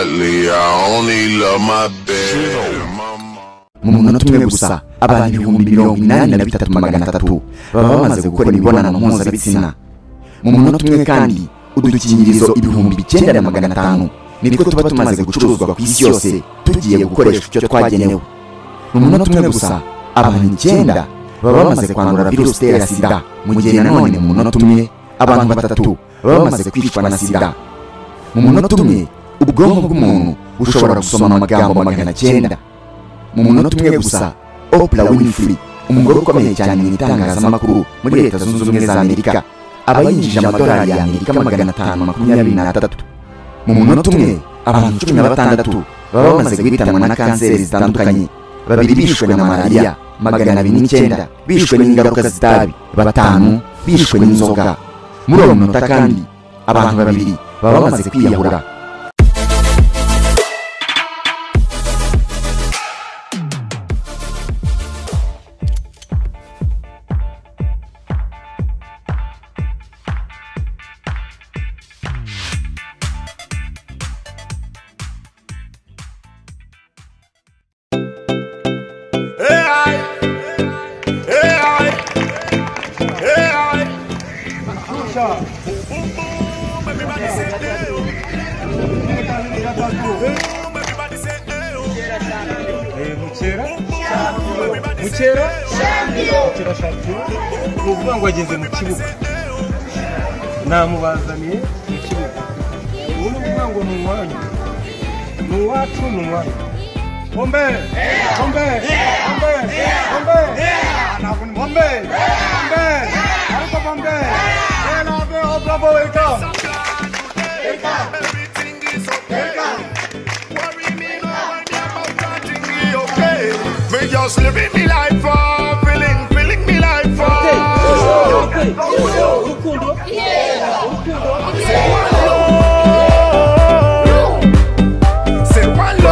lately, I only love my bed. Mu munota umwe gusa abantu 83,300 baba bamaze gukora imibonano mpuzabitsina. Mu munota umwe kandi udukingirizo 9,500 nitwo tuba tumaze gucuruzwa ku isi yose tugiye gukoresha icyo twagenewe. Mu munota umwe gusa abantu 9 baba bamaze kwandura virusi itera sida, mu gihe nanone mu munota umwe abantu 3 baba bamaze kwicwa na sida. Mu munota umwe ubwonko bw'umuntu bushobora gusoma amagambo 900. Mu munota umwe gusa Oprah Winfrey, umugore ukomeye cyane mu itangazamakuru muri Leta Zunze Ubumwe za Amerika, aba yinjije amadolari ya Amerika 523. Mu munota umwe abantu 16 baba bamaze guhitanwa na kanseri zitandukanye, 2 bishwe na malaria, 209 bishwe n'ingaruka z'itabi, 5 bishwe n'inzoga. Muri uwo munota kandi abantu 2 baba bamaze kwiyahura. Mukera champion uvuga ngo ageze mu kibuga namubazaniye mu kibuga ubu uvuga ngo n'umwanya n'uwacu n'umwanya bombe ntabwo ni bombe ariko bombe bravo welcome. Just living me life for, feeling me life for. Say one love. Say one love.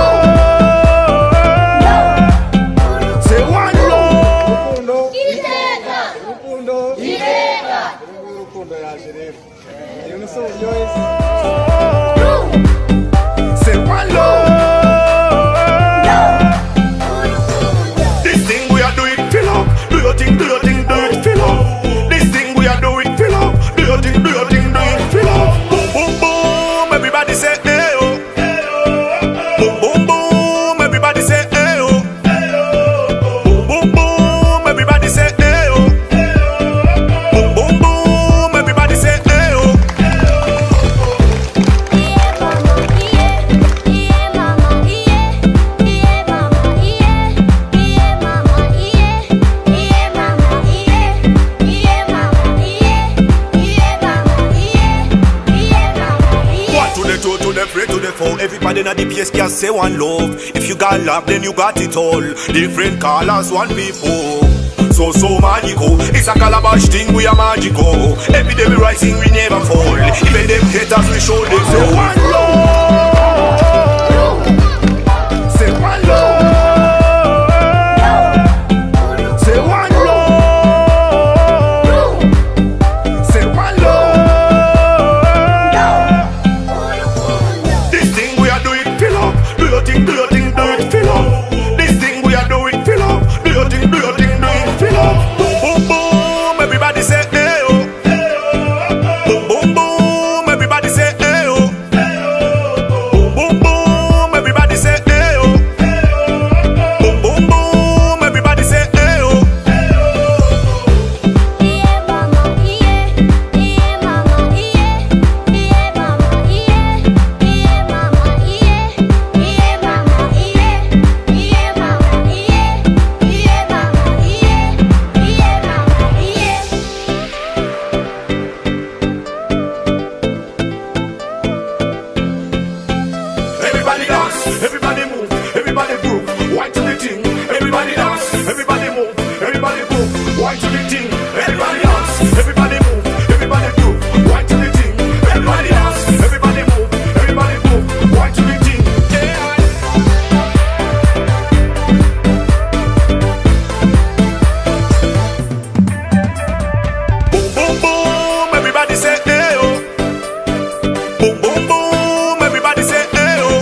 Say one love. Do your thing, do it, fill up. This thing we are doing, fill up. Do your thing, do it, fill up. Boom, boom, boom, everybody say, hey, oh. Boom, boom, boom, everybody say, hey, oh. Boom, boom, boom, everybody say, hey, oh. Boom, boom, boom, everybody say, hey, oh. Everybody na the place can say one love. If you got love, then you got it all. Different colors, one people. So magical. It's a calabash thing, we are magical. Every day we rising, we never fall. Even them haters, we show them say one love. Say one love. Say one love. Say one love. Do your thing, do it, fill up. This thing we are doing, fill up. Do your thing, do it, fill up. Boom, boom, boom, everybody say, hey, oh. Boom, boom, boom, everybody say, hey, oh. Boom, boom, boom, everybody say, hey, oh. Boom, boom, boom, everybody say, hey, oh. Everybody move, everybody groove. Why to the thing? Everybody dance, everybody move, everybody groove. Why to the thing? Everybody dance, everybody move, everybody groove. Why to the thing? Everybody dance, everybody move, everybody groove. Why to the thing? Boom, boom, boom, everybody say, hey, oh. Boom, boom, boom, everybody say, hey, oh.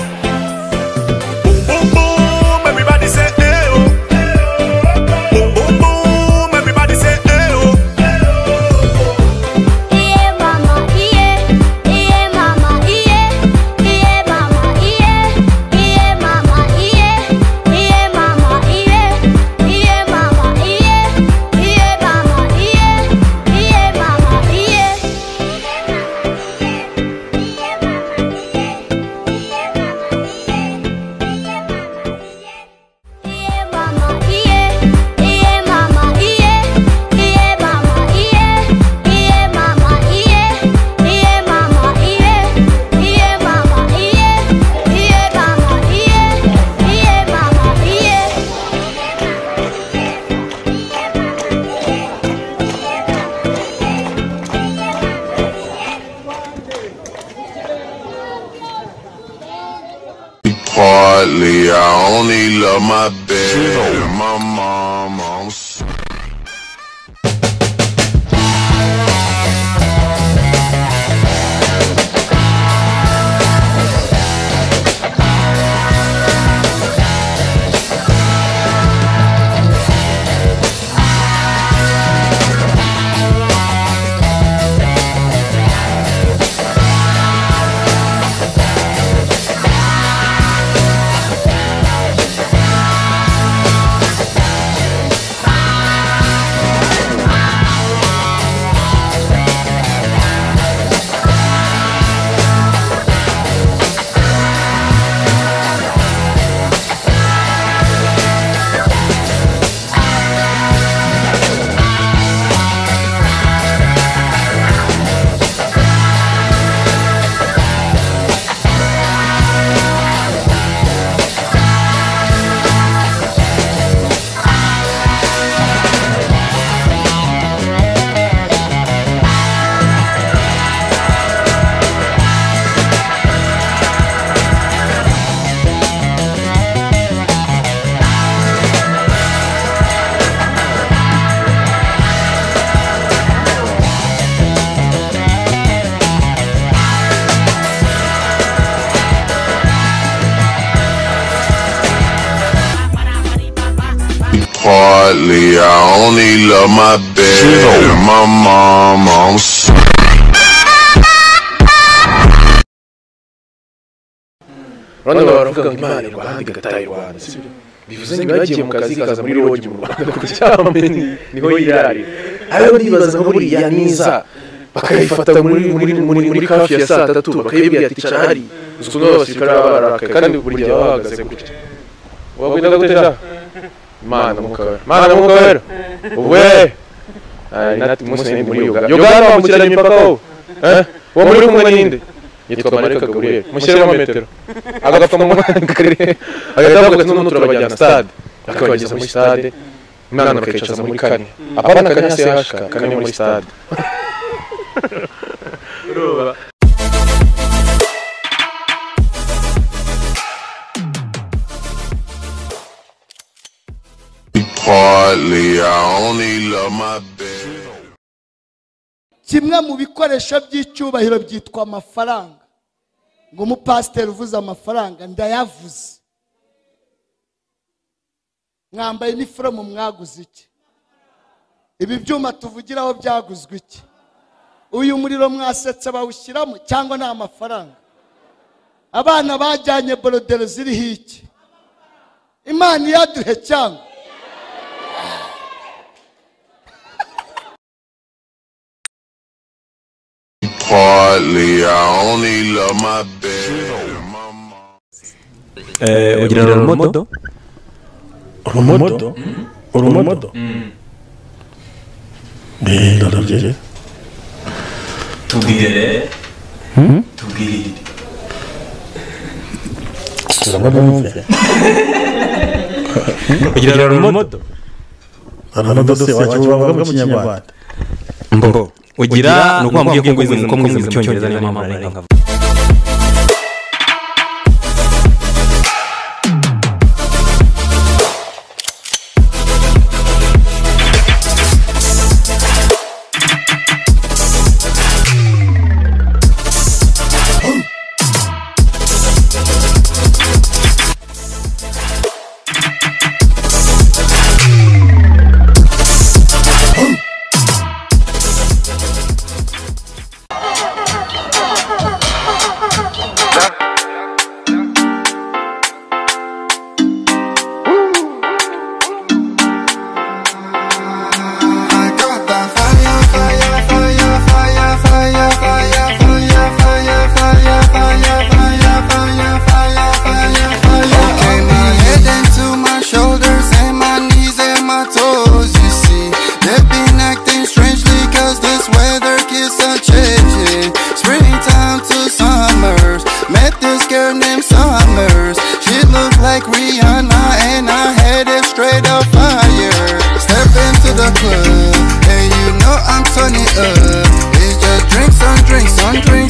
Partly, I only love my bed and my mama. I'm sorry. Partly, I only love my bed and my mama. I'm sorry. Rwanda baravuga ngo Imana irwanda igataha Rwanda, sibyo? Bivuze ngo yagiye mu kazi kaza muri rogi mu Rwanda ku cyambe niho yirari. Ayo ndibaza ngo buriya niza bakayifata muri kafi ya saa 3 bakayibwira ati cyari uzunga abasirikare baraka kandi buri gihe bahagaze gutya. Wabwira gutera Mana mukawera uwe nati musene muri Uganda bamukiranye imipaka ho wo muri kumwe ninde yitwa Mareka Gabriel mushyire mu metero agapfa mu karere agatavuga ati turabajyana stade akabageza muri stade Imana akayicaza muri kane apana kanyase yashaka kane muri stade Partly, I only love my bed. Kimwe mu bikoresho by'icyubahiro byitwa amafaranga. Ngo umupasiteri uvuze amafaranga ndayavuze. Mwambaye iniforume mwaguze iki? Ibi byuma tuvugiraho byaguzwe iki? Uyu muriro mwasetse bawushyiramo cyangwa ni amafaranga? Abana bajyanye borodero ziriho iki? Imana yaduhe cyangwa Partly, I only love my bed and my mama. Ugira urumodo? Urumodo? Ndabye. Tubwire. Ugira urumodo? Urumodo se wakivuga mu Kinyarwanda. Mbo. Ugira nuko wambwiye ko ngwize mu Cyongereza niyo mama ariko like Rihanna and I headed straight up fire. Step into the club and you know I'm turning up. It's just drinks on drinks on drinks.